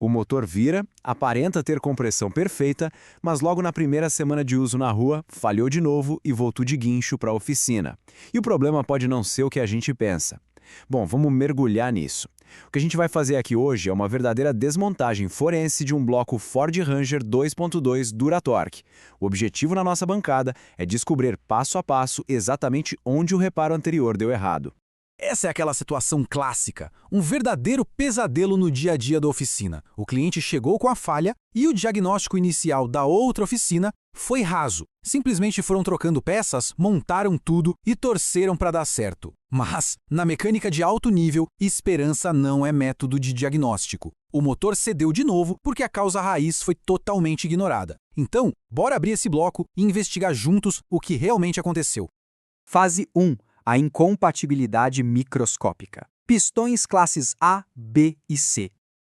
O motor vira, aparenta ter compressão perfeita, mas logo na primeira semana de uso na rua, falhou de novo e voltou de guincho para a oficina. E o problema pode não ser o que a gente pensa. Bom, vamos mergulhar nisso. O que a gente vai fazer aqui hoje é uma verdadeira desmontagem forense de um bloco Ford Ranger 2.2 Duratorque. O objetivo na nossa bancada é descobrir passo a passo exatamente onde o reparo anterior deu errado. Essa é aquela situação clássica, um verdadeiro pesadelo no dia a dia da oficina. O cliente chegou com a falha e o diagnóstico inicial da outra oficina foi raso. Simplesmente foram trocando peças, montaram tudo e torceram para dar certo. Mas, na mecânica de alto nível, esperança não é método de diagnóstico. O motor cedeu de novo porque a causa raiz foi totalmente ignorada. Então, bora abrir esse bloco e investigar juntos o que realmente aconteceu. Fase 1. A incompatibilidade microscópica. Pistões classes A, B e C.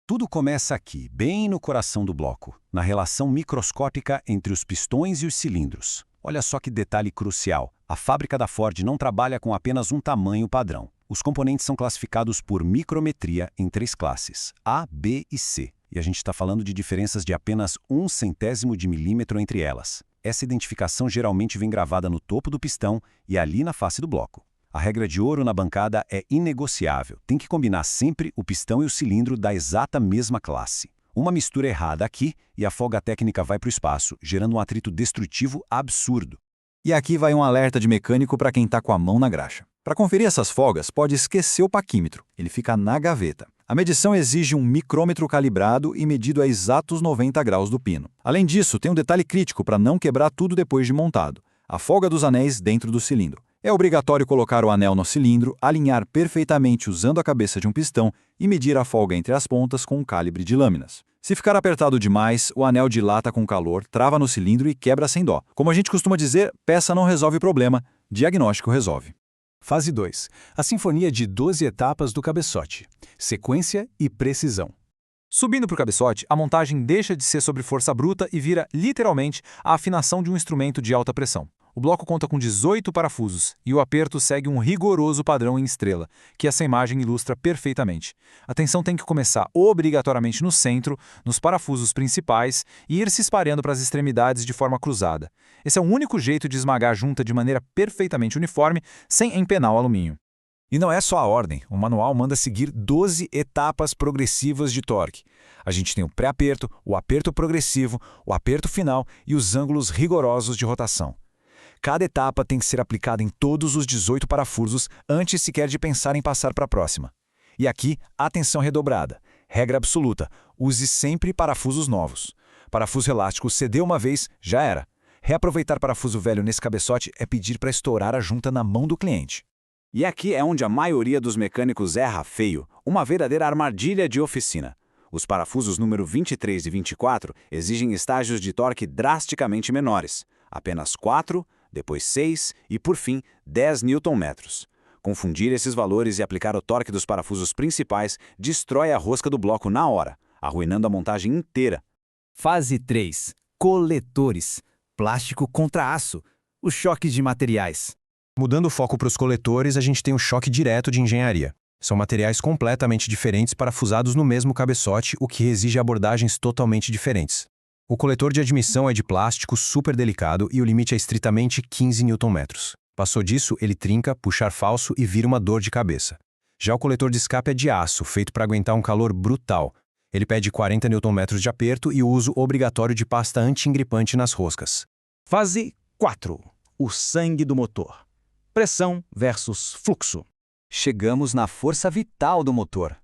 Tudo começa aqui, bem no coração do bloco, na relação microscópica entre os pistões e os cilindros. Olha só que detalhe crucial. A fábrica da Ford não trabalha com apenas um tamanho padrão. Os componentes são classificados por micrometria em 3 classes, A, B e C. E a gente está falando de diferenças de apenas 1/100º de milímetro entre elas. Essa identificação geralmente vem gravada no topo do pistão e ali na face do bloco. A regra de ouro na bancada é inegociável. Tem que combinar sempre o pistão e o cilindro da exata mesma classe. Uma mistura errada aqui e a folga técnica vai para o espaço, gerando um atrito destrutivo absurdo. E aqui vai um alerta de mecânico para quem está com a mão na graxa. Para conferir essas folgas, pode esquecer o paquímetro. Ele fica na gaveta. A medição exige um micrômetro calibrado e medido a exatos 90 graus do pino. Além disso, tem um detalhe crítico para não quebrar tudo depois de montado: a folga dos anéis dentro do cilindro. É obrigatório colocar o anel no cilindro, alinhar perfeitamente usando a cabeça de um pistão e medir a folga entre as pontas com um calibre de lâminas. Se ficar apertado demais, o anel dilata com calor, trava no cilindro e quebra sem dó. Como a gente costuma dizer, peça não resolve problema, diagnóstico resolve. Fase 2. A sinfonia de 12 etapas do cabeçote. Sequência e precisão. Subindo para o cabeçote, a montagem deixa de ser sobre força bruta e vira, literalmente, a afinação de um instrumento de alta pressão. O bloco conta com 18 parafusos e o aperto segue um rigoroso padrão em estrela, que essa imagem ilustra perfeitamente. A tensão tem que começar obrigatoriamente no centro, nos parafusos principais, e ir se espalhando para as extremidades de forma cruzada. Esse é o único jeito de esmagar a junta de maneira perfeitamente uniforme, sem empenar o alumínio. E não é só a ordem, o manual manda seguir 12 etapas progressivas de torque. A gente tem o pré-aperto, o aperto progressivo, o aperto final e os ângulos rigorosos de rotação. Cada etapa tem que ser aplicada em todos os 18 parafusos antes sequer de pensar em passar para a próxima. E aqui, atenção redobrada. Regra absoluta, use sempre parafusos novos. Parafuso elástico cedeu uma vez, já era. Reaproveitar parafuso velho nesse cabeçote é pedir para estourar a junta na mão do cliente. E aqui é onde a maioria dos mecânicos erra feio, uma verdadeira armadilha de oficina. Os parafusos número 23 e 24 exigem estágios de torque drasticamente menores, apenas 4, depois 6 e, por fim, 10 Nm. Confundir esses valores e aplicar o torque dos parafusos principais destrói a rosca do bloco na hora, arruinando a montagem inteira. Fase 3. Coletores. Plástico contra aço. Os choques de materiais. Mudando o foco para os coletores, a gente tem o choque direto de engenharia. São materiais completamente diferentes parafusados no mesmo cabeçote, o que exige abordagens totalmente diferentes. O coletor de admissão é de plástico super delicado e o limite é estritamente 15 Nm. Passou disso, ele trinca, puxar falso e vira uma dor de cabeça. Já o coletor de escape é de aço, feito para aguentar um calor brutal. Ele pede 40 Nm de aperto e o uso obrigatório de pasta anti-engripante nas roscas. Fase 4. O sangue do motor. Pressão versus fluxo. Chegamos na força vital do motor.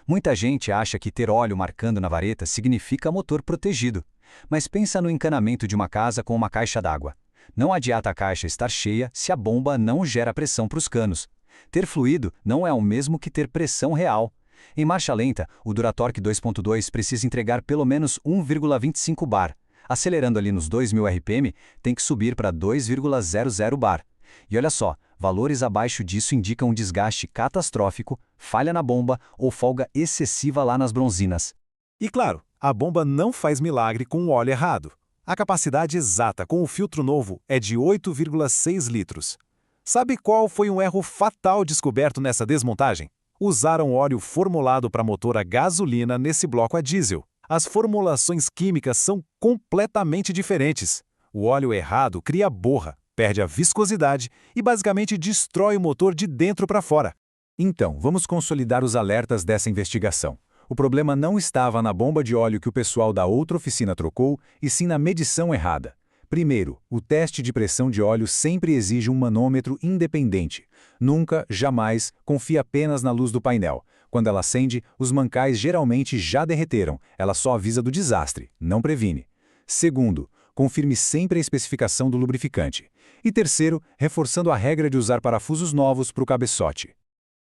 Muita gente acha que ter óleo marcando na vareta significa motor protegido. Mas pensa no encanamento de uma casa com uma caixa d'água. Não adianta a caixa estar cheia se a bomba não gera pressão para os canos. Ter fluido não é o mesmo que ter pressão real. Em marcha lenta, o Duratorque 2.2 precisa entregar pelo menos 1,25 bar. Acelerando ali nos 2000 RPM, tem que subir para 2,00 bar. E olha só, valores abaixo disso indicam um desgaste catastrófico, falha na bomba ou folga excessiva lá nas bronzinas. E claro, a bomba não faz milagre com o óleo errado. A capacidade exata com o filtro novo é de 8,6 litros. Sabe qual foi um erro fatal descoberto nessa desmontagem? Usaram óleo formulado para motor a gasolina nesse bloco a diesel. As formulações químicas são completamente diferentes. O óleo errado cria borra, perde a viscosidade e basicamente destrói o motor de dentro para fora. Então, vamos consolidar os alertas dessa investigação. O problema não estava na bomba de óleo que o pessoal da outra oficina trocou, e sim na medição errada. Primeiro, o teste de pressão de óleo sempre exige um manômetro independente. Nunca, jamais, confie apenas na luz do painel. Quando ela acende, os mancais geralmente já derreteram. Ela só avisa do desastre, não previne. Segundo, confirme sempre a especificação do lubrificante. E terceiro, reforçando a regra de usar parafusos novos para o cabeçote.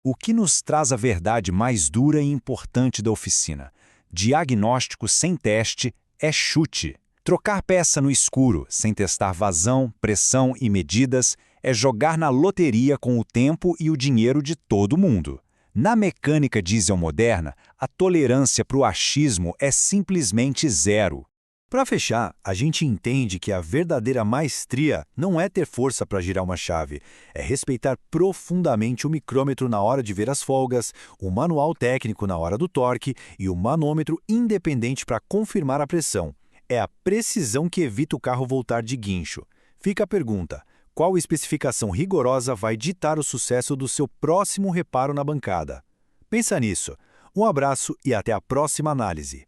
O que nos traz a verdade mais dura e importante da oficina? Diagnóstico sem teste é chute. Trocar peça no escuro, sem testar vazão, pressão e medidas, é jogar na loteria com o tempo e o dinheiro de todo mundo. Na mecânica diesel moderna, a tolerância para o achismo é simplesmente zero. Para fechar, a gente entende que a verdadeira maestria não é ter força para girar uma chave, é respeitar profundamente o micrômetro na hora de ver as folgas, o manual técnico na hora do torque e o manômetro independente para confirmar a pressão. É a precisão que evita o carro voltar de guincho. Fica a pergunta: qual especificação rigorosa vai ditar o sucesso do seu próximo reparo na bancada? Pensa nisso. Um abraço e até a próxima análise.